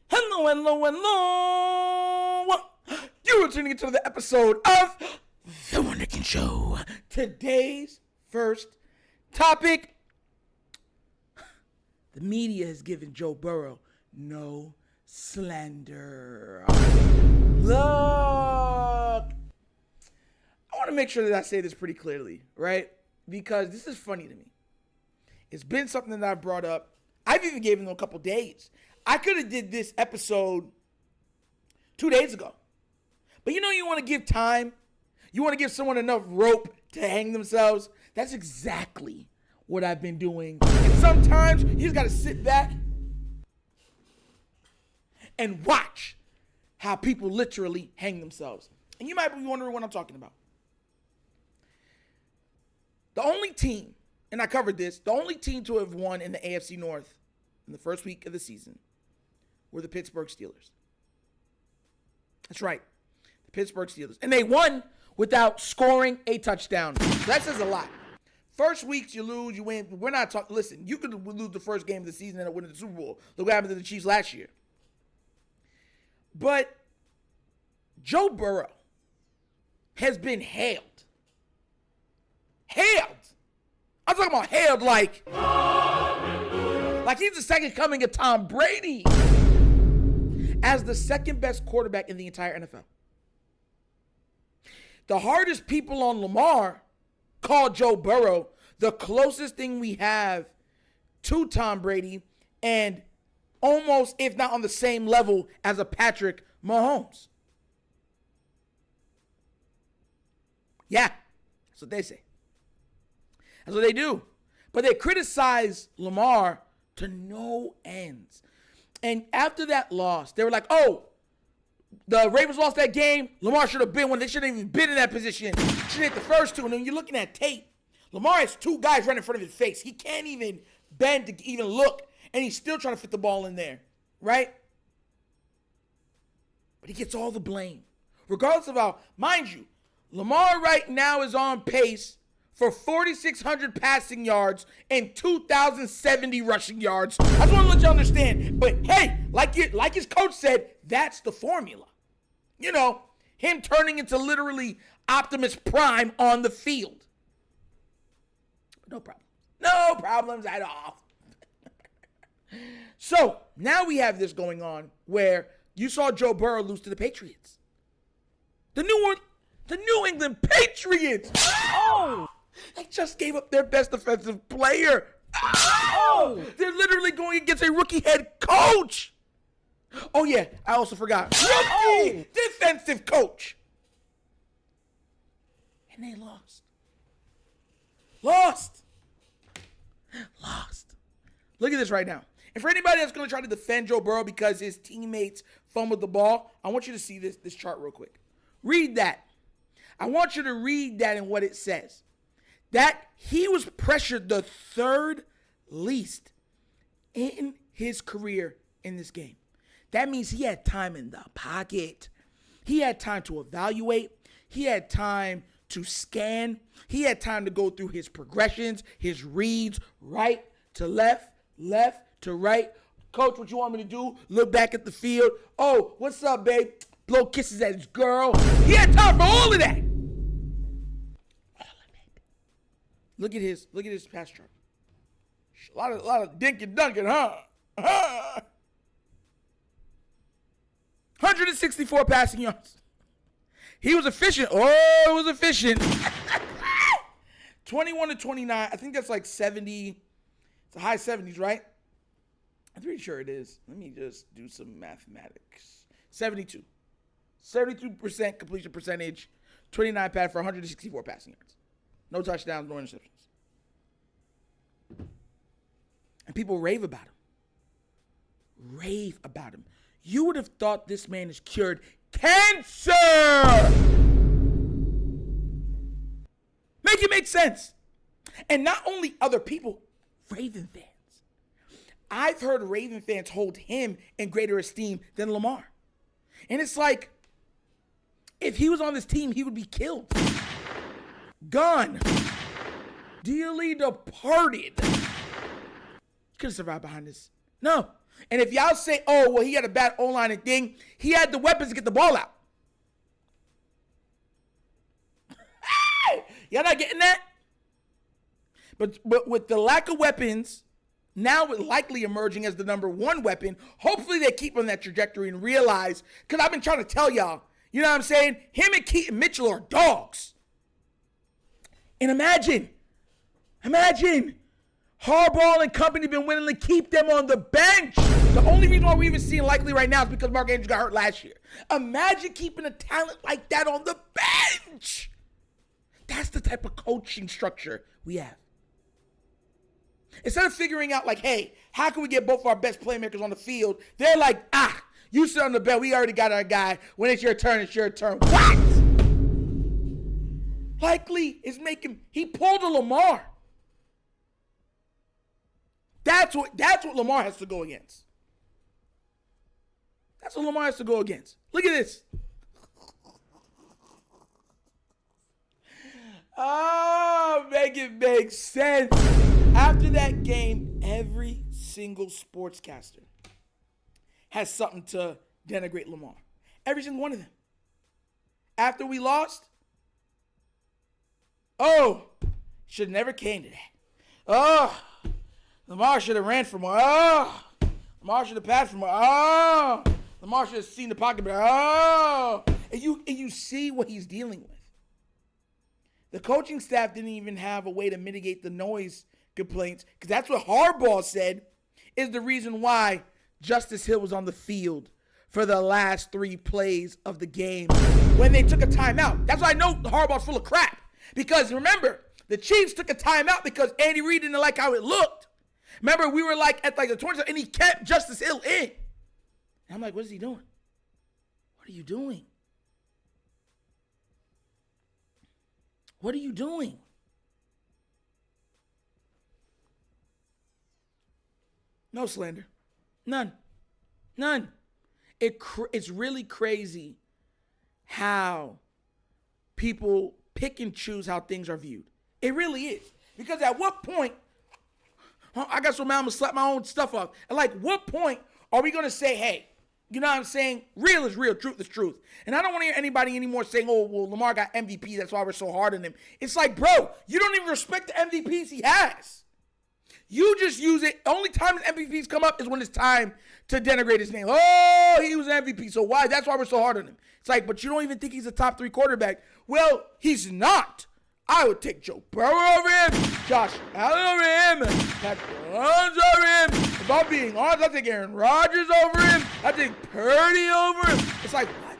Hello, hello, hello. You're tuning into the episode of The Wunderkind Show. Today's first topic. The media has given Joe Burrow no slander. Look. I want to make sure that I say this pretty clearly, right? Because this is funny to me. It's been something that I've brought up. I've even given them a couple days. I could have did this episode 2 days ago. But you want to give time. You want to give someone enough rope to hang themselves. That's exactly what I've been doing. And sometimes you just got to sit back and watch how people literally hang themselves. And you might be wondering what I'm talking about. The only team, and I covered this, the only team to have won in the AFC North in the first week of the season were the Pittsburgh Steelers. That's right, the Pittsburgh Steelers. And they won without scoring a touchdown. That says a lot. First weeks, you lose, you win. We're not talking, listen, you could lose the first game of the season and win the Super Bowl. Look what happened to the Chiefs last year. But Joe Burrow has been hailed. I'm talking about hailed like he's the second coming of Tom Brady as the second best quarterback in the entire NFL. The hardest people on Lamar call Joe Burrow the closest thing we have to Tom Brady and almost, if not on the same level as a Patrick Mahomes. Yeah, that's what they say. That's what they do. But they criticize Lamar to no ends. And after that loss, they were like, oh, the Ravens lost that game. Lamar should have been one. They shouldn't even been in that position. Should have hit the first two. And then you're looking at tape. Lamar has two guys running in front of his face. He can't even bend to even look. And he's still trying to fit the ball in there. Right? But he gets all the blame. Regardless of how, mind you, Lamar right now is on pace for 4,600 passing yards and 2,070 rushing yards. I just want to let you understand. But hey, like his coach said, that's the formula. Him turning into literally Optimus Prime on the field. No problem. No problems at all. So now we have this going on where you saw Joe Burrow lose to the Patriots. The New England Patriots. Oh! They just gave up their best defensive player. Oh! They're literally going against a rookie head coach. Oh, yeah. I also forgot. Rookie defensive coach. And they lost. Lost. Look at this right now. And for anybody that's going to try to defend Joe Burrow because his teammates fumbled the ball, I want you to see this chart real quick. Read that. I want you to read that and what it says. That he was pressured the third least in his career in this game. That means he had time in the pocket. He had time to evaluate. He had time to scan. He had time to go through his progressions, his reads, right to left, left to right. Coach, what you want me to do? Look back at the field. Oh, what's up, babe? Blow kisses at his girl. He had time for all of that. Look at his pass chart. A lot of dink and dunking, huh? 164 passing yards. He was efficient. Oh, it was efficient. 21 to 29. I think that's like 70. It's a high 70s, right? I'm pretty sure it is. Let me just do some mathematics. 72. 72% completion percentage. 29 pass for 164 passing yards. No touchdowns, no interceptions. And people rave about him. You would have thought this man is cured cancer. Make it make sense. And not only other people, Raven fans. I've heard Raven fans hold him in greater esteem than Lamar. And it's like, if he was on this team, he would be killed. Gone. Dearly departed. Could have survived behind this. No. And if y'all say, oh, well, he had a bad O-line and thing, he had the weapons to get the ball out. Y'all not getting that? But with the lack of weapons, now with likely emerging as the number one weapon, hopefully they keep on that trajectory and realize, because I've been trying to tell y'all, you know what I'm saying? Him and Keaton Mitchell are dogs. And imagine, Harbaugh and company been willing to keep them on the bench. The only reason why we're even seeing likely right now is because Mark Andrews got hurt last year. Imagine keeping a talent like that on the bench. That's the type of coaching structure we have. Instead of figuring out like, hey, how can we get both of our best playmakers on the field? They're like, you sit on the bench. We already got our guy. When it's your turn, it's your turn. What? Likely is making, he pulled a Lamar. That's what Lamar has to go against. That's what Lamar has to go against. Look at this. Oh, make it make sense. After that game, every single sportscaster has something to denigrate Lamar. Every single one of them. After we lost, should have never came to that. Lamar should have ran for more. Lamar should have passed for more. Lamar should have seen the pocket. And you see what he's dealing with. The coaching staff didn't even have a way to mitigate the noise complaints, because that's what Harbaugh said is the reason why Justice Hill was on the field for the last 3 plays of the game when they took a timeout. That's why I know Harbaugh's full of crap. Because remember, the Chiefs took a timeout because Andy Reid didn't like how it looked. Remember, we were at the 20, and he kept Justice Hill in. And I'm like, what is he doing? What are you doing? What are you doing? No slander. None. It's really crazy how people pick and choose how things are viewed. It really is. Because at what point, I got so mad I'm going to slap my own stuff off. At what point are we going to say, hey, you know what I'm saying? Real is real, truth is truth. And I don't want to hear anybody anymore saying, oh, well, Lamar got MVP, that's why we're so hard on him. It's like, bro, you don't even respect the MVPs he has. You just use it. Only time his MVPs come up is when it's time to denigrate his name. Oh, he was an MVP, so why? That's why we're so hard on him. It's like, but you don't even think he's a top 3 quarterback. Well, he's not. I would take Joe Burrow over him, Josh Allen over him, Patrick Mahomes over him. If I'm being honest, I take Aaron Rodgers over him. I take Purdy over him. It's like, what?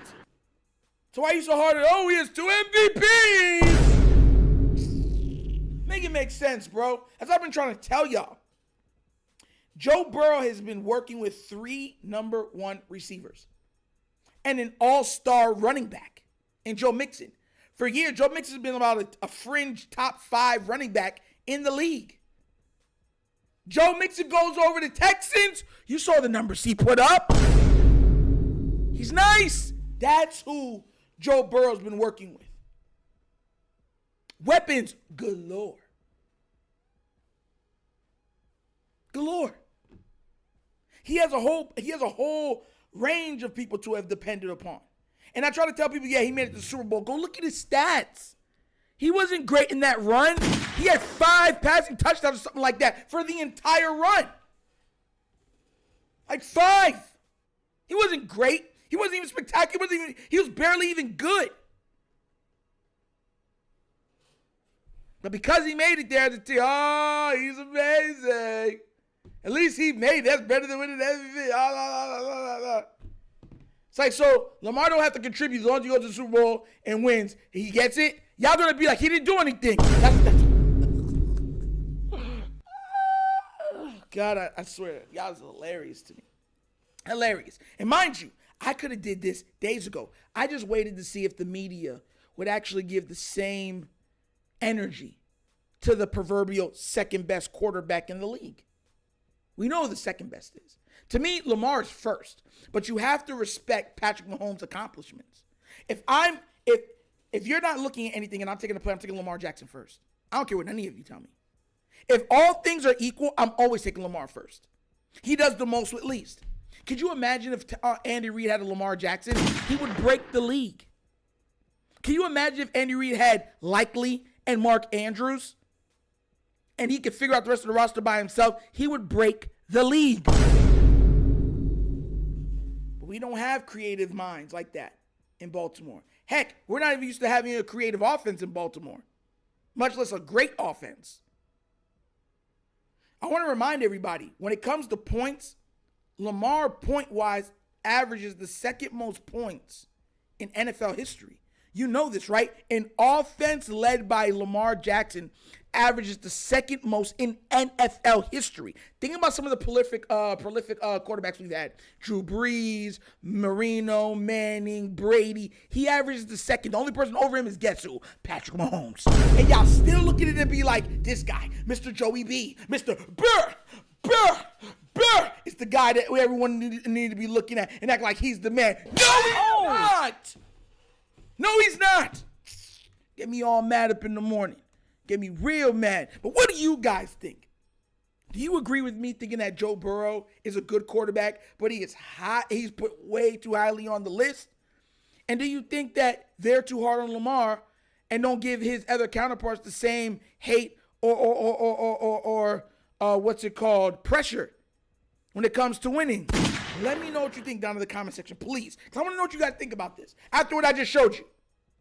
So why are you so hard on, he has 2 MVPs? Make it make sense, bro. As I've been trying to tell y'all, Joe Burrow has been working with 3 number 1 receivers and an all-star running back in Joe Mixon. For years, Joe Mixon has been about a fringe top 5 running back in the league. Joe Mixon goes over to Texans. You saw the numbers he put up. He's nice. That's who Joe Burrow's been working with. Weapons galore. He has a whole range of people to have depended upon. And I try to tell people, yeah, he made it to the Super Bowl. Go look at his stats. He wasn't great in that run. He had 5 passing touchdowns or something like that for the entire run. Like 5. He wasn't great. He wasn't even spectacular. He was barely even good. But because he made it there, he's amazing. At least he made it. That's better than winning MVP. It's like, so Lamar don't have to contribute as long as he goes to the Super Bowl and wins. He gets it. Y'all going to be like, he didn't do anything. God, I swear, y'all is hilarious to me. Hilarious. And mind you, I could have did this days ago. I just waited to see if the media would actually give the same energy to the proverbial second best quarterback in the league. We know who the second best is. To me, Lamar is first, but you have to respect Patrick Mahomes' accomplishments. If you're not looking at anything and I'm taking a play, I'm taking Lamar Jackson first. I don't care what any of you tell me. If all things are equal, I'm always taking Lamar first. He does the most with least. Could you imagine if Andy Reid had a Lamar Jackson? He would break the league. Can you imagine if Andy Reid had Likely and Mark Andrews? And he could figure out the rest of the roster by himself? He would break the league. But we don't have creative minds like that in Baltimore. Heck, we're not even used to having a creative offense in Baltimore, much less a great offense. I want to remind everybody, when it comes to points, Lamar, point-wise, averages the second most points in NFL history. You know this, right? An offense led by Lamar Jackson averages the second most in NFL history. Think about some of the prolific quarterbacks we've had. Drew Brees, Marino, Manning, Brady. He averages the second. The only person over him is, guess who? Patrick Mahomes. And y'all still looking at it and be like, this guy, Mr. Joey B, Mr. Burr. It's the guy that everyone need to be looking at and act like he's the man. No, he's not. No, he's not. Get me all mad up in the morning. Get me real mad. But what do you guys think? Do you agree with me thinking that Joe Burrow is a good quarterback, but he is high? He's put way too highly on the list? And do you think that they're too hard on Lamar and don't give his other counterparts the same hate or what's it called, pressure when it comes to winning? Let me know what you think down in the comment section, please. Because I want to know what you guys think about this after what I just showed you.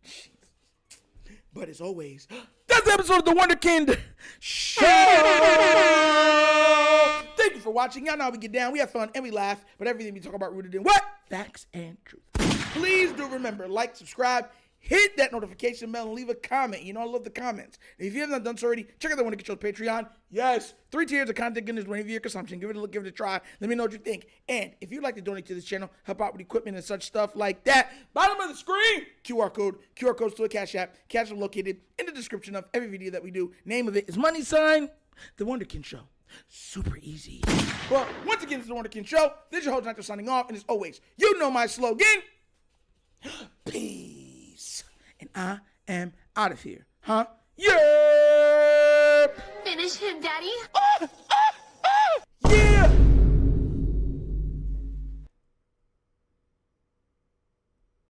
Jesus. But as always, that's the episode of The Wunderkind Show. Thank you for watching. Y'all know how we get down. We have fun and we laugh. But everything we talk about rooted in what? Facts and truth. Please do remember, like, subscribe, hit that notification bell, and leave a comment. You know I love the comments. And if you haven't done so already, check out the TheWunderkindShow Patreon. Yes, 3 tiers of content goodness whenever your consumption. Give it a look, give it a try. Let me know what you think. And if you'd like to donate to this channel, help out with equipment and such stuff like that, bottom of the screen, QR codes to a Cash App. Cash App located in the description of every video that we do. Name of it is The Wunderkind Show. Super easy. Well, once again, it's The Wunderkind Show. This is your host, Nitro, signing off. And as always, you know my slogan. Peace. And I am out of here. Huh? Yeah! Finish him, Daddy.